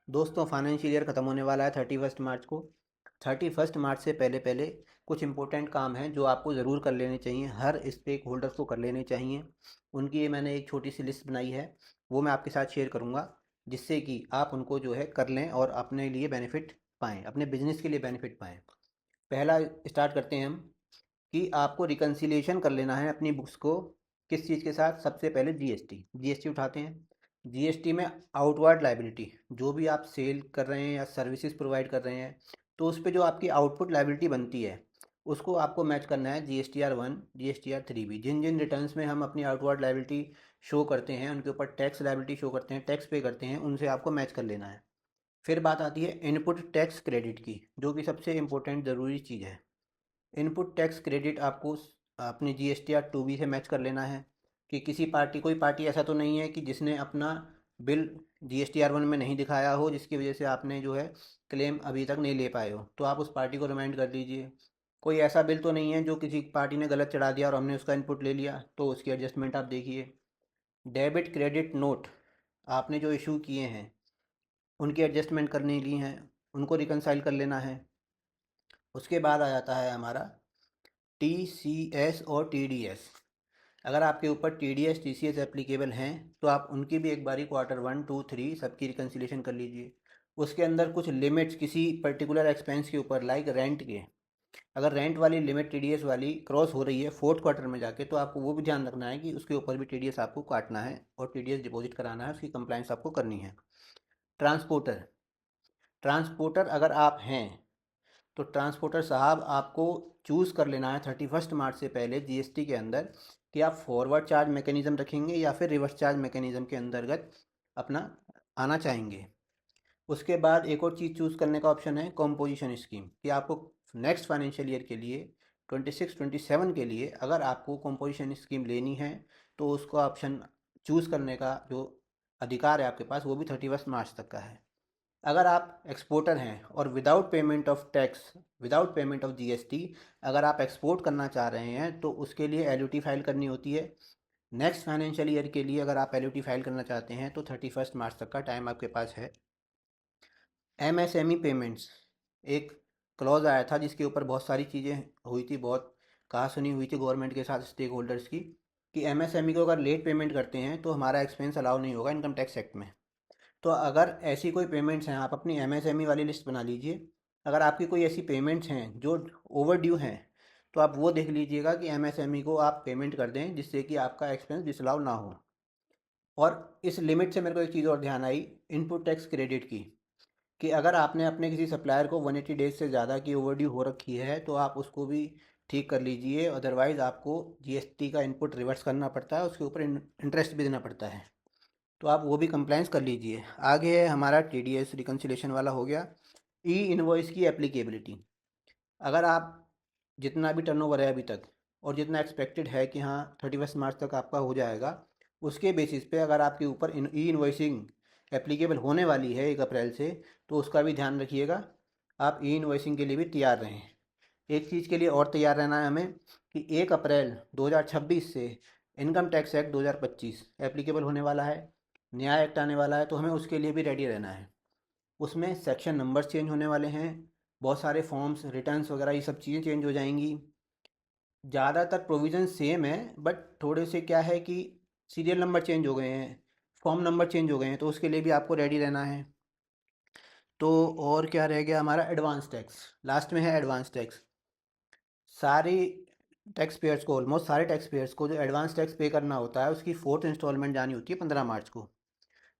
दोस्तों financial year ख़त्म होने वाला है 31 मार्च को। 31 मार्च से पहले पहले कुछ इंपॉर्टेंट काम हैं जो आपको ज़रूर कर लेने चाहिए, हर स्टेक होल्डर्स को कर लेने चाहिए। उनकी ये मैंने एक छोटी सी लिस्ट बनाई है, वो मैं आपके साथ शेयर करूँगा, जिससे कि आप उनको जो है कर लें और अपने लिए बेनिफिट पाएँ, अपने बिजनेस के लिए बेनिफिट पाएँ। पहला स्टार्ट करते हैं हम कि आपको रिकन्सिलिएशन कर लेना है अपनी बुक्स को। किस चीज़ के साथ? सबसे पहले जीएसटी जीएसटी उठाते हैं। जीएसटी में आउटवर्ड लाइबिलिटी, जो भी आप सेल कर रहे हैं या सर्विसेज प्रोवाइड कर रहे हैं, तो उस पे जो आपकी आउटपुट लाइबिलिटी बनती है उसको आपको मैच करना है। GSTR 1 GSTR 3 भी, जिन जिन रिटर्न्स में हम अपनी आउटवर्ड लाइबिलिटी शो करते हैं उनके ऊपर टैक्स लाइबिलिटी शो करते हैं, टैक्स पे करते हैं, उनसे आपको मैच कर लेना है। फिर बात आती है इनपुट टैक्स क्रेडिट की, जो कि सबसे इम्पोर्टेंट ज़रूरी चीज़ है। इनपुट टैक्स क्रेडिट आपको अपने GSTR 2B से मैच कर लेना है कि किसी पार्टी, कोई पार्टी ऐसा तो नहीं है कि जिसने अपना बिल GSTR 1 में नहीं दिखाया हो, जिसकी वजह से आपने जो है क्लेम अभी तक नहीं ले पाए हो, तो आप उस पार्टी को रिमाइंड कर लीजिए। कोई ऐसा बिल तो नहीं है जो किसी पार्टी ने गलत चढ़ा दिया और हमने उसका इनपुट ले लिया, तो उसकी एडजस्टमेंट आप देखिए। डेबिट क्रेडिट नोट आपने जो इशू किए हैं उनकी एडजस्टमेंट करने ली हैं, उनको रिकनसाइल कर लेना है। उसके बाद आ जाता है हमारा TCS और TDS। अगर आपके ऊपर TDS TCS एप्लीकेबल हैं तो आप उनकी भी एक बारी Q1 2 3 सबकी रिकन्सिलेशन कर लीजिए। उसके अंदर कुछ लिमिट्स किसी पर्टिकुलर एक्सपेंस के ऊपर, लाइक रेंट के, अगर रेंट वाली लिमिट TDS वाली क्रॉस हो रही है फोर्थ क्वार्टर में जाके, तो आपको वो भी ध्यान रखना है कि उसके ऊपर भी TDS आपको काटना है और TDS डिपॉजिट कराना है, उसकी कंप्लाइंस आपको करनी है। ट्रांसपोर्टर, ट्रांसपोर्टर अगर आप हैं तो ट्रांसपोर्टर साहब आपको चूज़ कर लेना है 31 मार्च से पहले जीएसटी के अंदर कि आप फॉरवर्ड चार्ज मैकेनिज़्म रखेंगे या फिर रिवर्स चार्ज मैकेनिज़्म के अंतर्गत अपना आना चाहेंगे। उसके बाद एक और चीज़ चूज़ करने का ऑप्शन है कॉम्पोजिशन स्कीम, कि आपको नेक्स्ट फाइनेंशियल ईयर के लिए 26-27 के लिए अगर आपको कॉम्पोजिशन स्कीम लेनी है तो उसको ऑप्शन चूज़ करने का जो अधिकार है आपके पास, वो भी 31 मार्च तक का है। अगर आप एक्सपोर्टर हैं और without payment of tax, without payment of GST अगर आप एक्सपोर्ट करना चाह रहे हैं तो उसके लिए एलयूटी फाइल करनी होती है। नेक्स्ट फाइनेंशियल ईयर के लिए अगर आप एलयूटी फाइल करना चाहते हैं तो 31 मार्च तक का टाइम आपके पास है। MSME पेमेंट्स, एक क्लॉज आया था जिसके ऊपर बहुत सारी चीज़ें हुई थी, बहुत कहा सुनी हुई थी गवर्नमेंट के साथ स्टेक होल्डर्स की, कि MSME को अगर लेट पेमेंट करते हैं तो हमारा एक्सपेंस अलाउ नहीं होगा इनकम टैक्स एक्ट में। तो अगर ऐसी कोई पेमेंट्स हैं, आप अपनी MSME वाली लिस्ट बना लीजिए। अगर आपकी कोई ऐसी पेमेंट्स हैं जो ओवर ड्यू हैं तो आप वो देख लीजिएगा कि MSME को आप पेमेंट कर दें, जिससे कि आपका एक्सपेंस डिसअलाउ ना हो। और इस लिमिट से मेरे को एक चीज़ और ध्यान आई, इनपुट टैक्स क्रेडिट की, कि अगर आपने अपने किसी सप्लायर को 180 डेज से ज़्यादा की ओवर ड्यू हो रखी है तो आप उसको भी ठीक कर लीजिए, अदरवाइज़ आपको जीएसटी का इनपुट रिवर्स करना पड़ता है, उसके ऊपर इंटरेस्ट भी देना पड़ता है। तो आप वो भी कंप्लाइंस कर लीजिए। आगे है हमारा TDS रिकन्सिलेशन वाला हो गया। ई इनवॉइस की एप्लीकेबिलिटी, अगर आप जितना भी टर्नओवर है अभी तक और जितना एक्सपेक्टेड है कि हाँ 31 मार्च तक आपका हो जाएगा, उसके बेसिस पे अगर आपके ऊपर ई इनवॉइसिंग एप्लीकेबल होने वाली है 1 अप्रैल से, तो उसका भी ध्यान रखिएगा, आप ई इनवॉइसिंग के लिए भी तैयार रहें। एक चीज़ के लिए और तैयार रहना है हमें कि 1 अप्रैल 2026 से इनकम टैक्स एक्ट 2025 एप्लीकेबल होने वाला है, न्याय एक्ट आने वाला है, तो हमें उसके लिए भी रेडी रहना है। उसमें सेक्शन नंबर्स चेंज होने वाले हैं, बहुत सारे फॉर्म्स रिटर्न्स वगैरह ये सब चीज़ें चेंज हो जाएंगी। ज़्यादातर प्रोविज़न सेम है, बट थोड़े से क्या है कि सीरियल नंबर चेंज हो गए हैं, फॉर्म नंबर चेंज हो गए हैं, तो उसके लिए भी आपको रेडी रहना है। तो और क्या रह गया हमारा? एडवांस टैक्स, लास्ट में है एडवांस टैक्स। सारी टैक्स पेयर्स को, ऑलमोस्ट सारे टैक्स पेयर्स को जो एडवांस टैक्स पे करना होता है उसकी फोर्थ इंस्टॉलमेंट जानी होती है 15 मार्च को।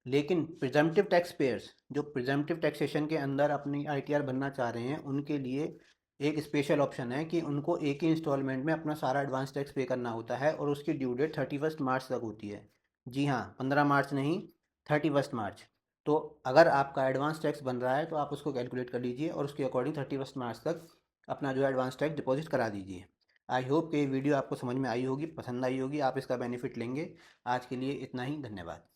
लेकिन प्रिजम्पटिव टैक्स पेयर्स जो प्रिजम्पटिव टैक्सेशन के अंदर अपनी ITR भरना चाह रहे हैं, उनके लिए एक स्पेशल ऑप्शन है कि उनको एक ही इंस्टॉलमेंट में अपना सारा एडवांस टैक्स पे करना होता है और उसकी ड्यू डेट 31 मार्च तक होती है। जी हाँ, 15 मार्च नहीं, 31 मार्च। तो अगर आपका एडवांस टैक्स बन रहा है तो आप उसको कैलकुलेट कर लीजिए और उसके अकॉर्डिंग 31 मार्च तक अपना जो एडवांस टैक्स डिपॉजिट करा दीजिए। आई होप कि ये वीडियो आपको समझ में आई होगी, पसंद आई होगी, आप इसका बेनिफिट लेंगे। आज के लिए इतना ही, धन्यवाद।